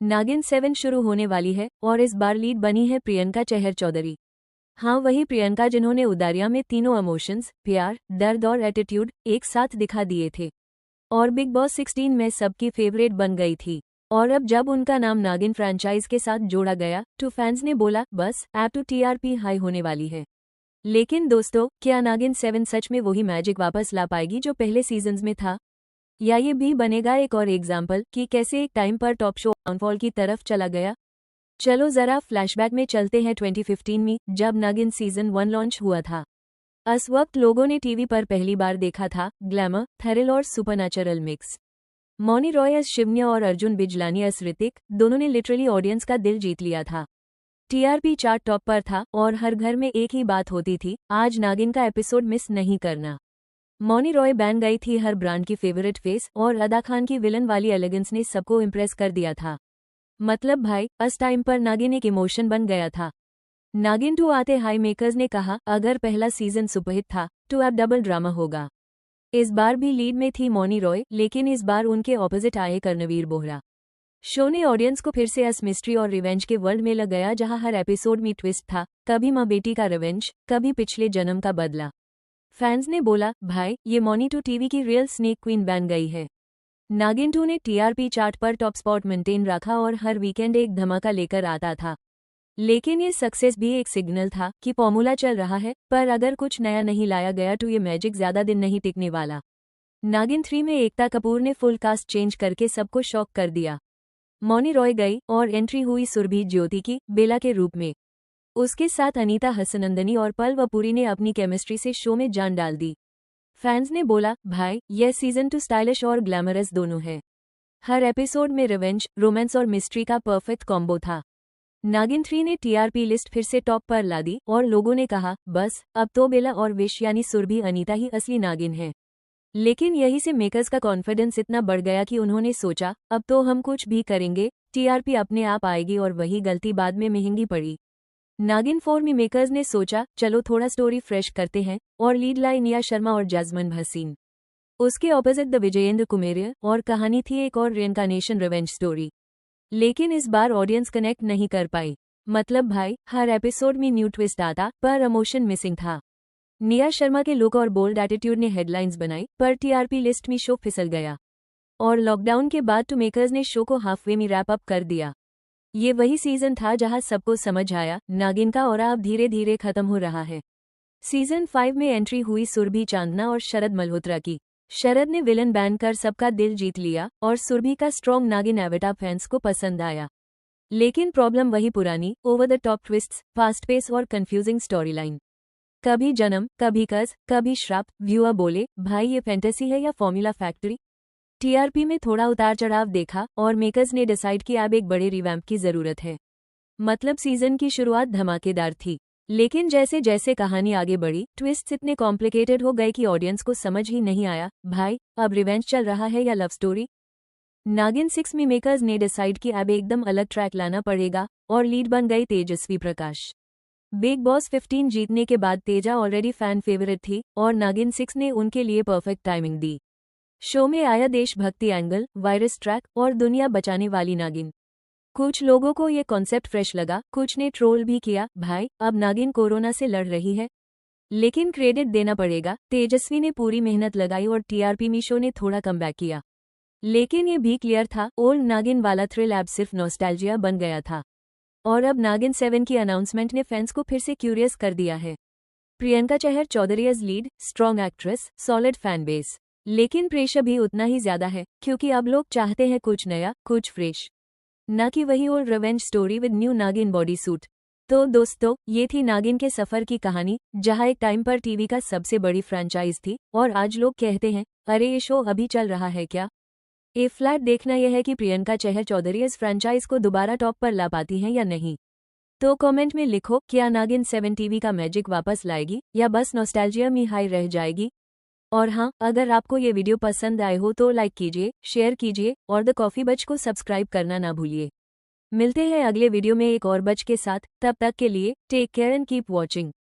नागिन 7 शुरू होने वाली है और इस बार लीड बनी है प्रियंका चहर चौधरी। हाँ, वही प्रियंका जिन्होंने उदारिया में तीनों इमोशंस प्यार, दर्द और एटीट्यूड एक साथ दिखा दिए थे और बिग बॉस 16 में सबकी फेवरेट बन गई थी। और अब जब उनका नाम नागिन फ्रेंचाइज के साथ जोड़ा गया तो फैंस ने बोला बस ऐप टू टीआरपी हाई होने वाली है। लेकिन दोस्तों, क्या नागिन 7 सच में वही मैजिक वापस ला पाएगी जो पहले सीजन्स में था, या ये भी बनेगा एक और एग्जाम्पल कि कैसे एक टाइम पर टॉप शो डाउनफॉल की तरफ चला गया। चलो जरा फ्लैशबैक में चलते हैं 2015 में, जब नागिन सीजन 1 लॉन्च हुआ था। उस वक्त लोगों ने टीवी पर पहली बार देखा था ग्लैमर, थ्रिल और supernatural mix. Mouni Roy as Shivanya और अर्जुन बिजलानी एस ऋतिक, दोनों ने लिटरली ऑडियंस का दिल जीत लिया था। टीआरपी चार्ट टॉप पर था और हर घर में एक ही बात होती थी, आज नागिन का एपिसोड मिस नहीं करना। मौनी रॉय बन गई थी हर ब्रांड की फेवरेट फेस और अदा खान की विलन वाली एलिगेंस ने सबको इम्प्रेस कर दिया था। मतलब भाई, उस टाइम पर नागिन एक इमोशन बन गया था। नागिन 2 आते हाई मेकर्स ने कहा अगर पहला सीजन सुपरहिट था तो अब डबल ड्रामा होगा। इस बार भी लीड में थी मौनी रॉय, लेकिन इस बार उनके ऑपोजिट आए कर्णवीर बोहरा। शो ने ऑडियंस को फिर से अस मिस्ट्री और रिवेंज के वर्ल्ड में लग गया, जहां हर एपिसोड में ट्विस्ट था, कभी माँ बेटी का रिवेंज, कभी पिछले जन्म का बदला। फैंस ने बोला भाई, ये मौनी 2 टीवी की रियल स्नेक क्वीन बन गई है। नागिन 2 ने टीआरपी चार्ट पर टॉप स्पॉट मेंटेन रखा और हर वीकेंड एक धमाका लेकर आता था। लेकिन ये सक्सेस भी एक सिग्नल था कि फॉर्मूला चल रहा है, पर अगर कुछ नया नहीं लाया गया तो ये मैजिक ज्यादा दिन नहीं टिकने वाला। नागिन 3 में एकता कपूर ने फुल कास्ट चेंज करके सबको शॉक कर दिया। मौनी रॉय गई और एंट्री हुई सुरभि ज्योति की बेला के रूप में। उसके साथ अनीता हसनंदनी और पल्लव पुरी ने अपनी केमिस्ट्री से शो में जान डाल दी। फैंस ने बोला भाई, यह सीजन 2 स्टाइलिश और ग्लैमरस दोनों है। हर एपिसोड में रिवेंज, रोमांस और मिस्ट्री का परफेक्ट कॉम्बो था। नागिन 3 ने टीआरपी लिस्ट फिर से टॉप पर ला दी और लोगों ने कहा बस अब तो बेला और विश यानी सुरभि अनीता ही असली नागिन है। लेकिन यही से मेकर्स का कॉन्फिडेंस इतना बढ़ गया कि उन्होंने सोचा अब तो हम कुछ भी करेंगे, टीआरपी अपने आप आएगी, और वही गलती बाद में महंगी पड़ी। नागिन 4 में मेकर्स ने सोचा चलो थोड़ा स्टोरी फ्रेश करते हैं और लीड लाई निया शर्मा और जैस्मिन भसीन। उसके ऑपोजिट द विजयेंद्र कुमेरिया और कहानी थी एक और रिइंकार्नेशन रिवेंज स्टोरी। लेकिन इस बार ऑडियंस कनेक्ट नहीं कर पाई। मतलब भाई, हर एपिसोड में न्यू ट्विस्ट आता पर इमोशन मिसिंग था। निया शर्मा के लुक और बोल्ड एटीट्यूड ने हेडलाइंस बनाई, पर टीआरपी लिस्ट में शो फिसल गया। और लॉकडाउन के बाद टू मेकर्स ने शो को हाफवे में रैप अप कर दिया। ये वही सीजन था जहां सबको समझ आया नागिन का ऑरा अब धीरे धीरे खत्म हो रहा है। सीजन 5 में एंट्री हुई सुरभि चांदना और शरद मल्होत्रा की। शरद ने विलन बैन कर सबका दिल जीत लिया और सुरभि का स्ट्रॉन्ग नागिन एवेटा फैंस को पसंद आया। लेकिन प्रॉब्लम वही पुरानी, over the top twists, fast pace और कंफ्यूजिंग स्टोरी लाइन। कभी जन्म, कभी कर्ज, कभी श्राप। व्यूअर बोले भाई, ये फैंटेसी है या फॉर्मूला फैक्ट्री। टीआरपी में थोड़ा उतार चढ़ाव देखा और मेकर्स ने डिसाइड किया अब एक बड़े रिवैम्प की जरूरत है। मतलब सीजन की शुरुआत धमाकेदार थी, लेकिन जैसे जैसे कहानी आगे बढ़ी ट्विस्ट्स इतने कॉम्प्लिकेटेड हो गए कि ऑडियंस को समझ ही नहीं आया भाई अब रिवेंज चल रहा है या लव स्टोरी। नागिन 6 में मेकर्स ने डिसाइड किया अब एकदम अलग ट्रैक लाना पड़ेगा और लीड बन गई तेजस्वी प्रकाश। बिग बॉस 15 जीतने के बाद तेजा ऑलरेडी फैन फेवरेट थी और नागिन 6 ने उनके लिए परफेक्ट टाइमिंग दी। शो में आया देशभक्ति एंगल, वायरस ट्रैक और दुनिया बचाने वाली नागिन। कुछ लोगों को ये कॉन्सेप्ट फ्रेश लगा, कुछ ने ट्रोल भी किया भाई अब नागिन कोरोना से लड़ रही है। लेकिन क्रेडिट देना पड़ेगा, तेजस्वी ने पूरी मेहनत लगाई और टीआरपी में शो ने थोड़ा कमबैक किया। लेकिन ये भी क्लियर था ओल्ड नागिन वाला थ्रिल अब सिर्फ नॉस्टैल्जिया बन गया था। और अब नागिन 7 की अनाउंसमेंट ने फैंस को फिर से क्यूरियस कर दिया है। Priyanka Chahar Choudhary as lead, strong actress, solid fan base. लेकिन प्रेशर भी उतना ही ज्यादा है क्योंकि अब लोग चाहते हैं कुछ नया, कुछ फ्रेश, न कि वही old revenge story with new नागिन बॉडी सूट। तो दोस्तों, ये थी नागिन के सफर की कहानी, जहां एक टाइम पर टीवी का सबसे बड़ी फ्रेंचाइज थी और आज लोग कहते हैं अरे ये शो अभी चल रहा है क्या। ए फ्लैट देखना यह है कि प्रियंका चहर चौधरी इस फ्रेंचाइज को दोबारा टॉप पर ला पाती हैं या नहीं। तो कमेंट में लिखो क्या नागिन 7 टीवी का मैजिक वापस लाएगी या बस नॉस्टैल्जिया में हाई रह जाएगी। और हाँ, अगर आपको ये वीडियो पसंद आए हो तो लाइक कीजिए, शेयर कीजिए और द कॉफी बच को सब्सक्राइब करना ना भूलिए। मिलते हैं अगले वीडियो में एक और बच के साथ, तब तक के लिए take care and keep watching.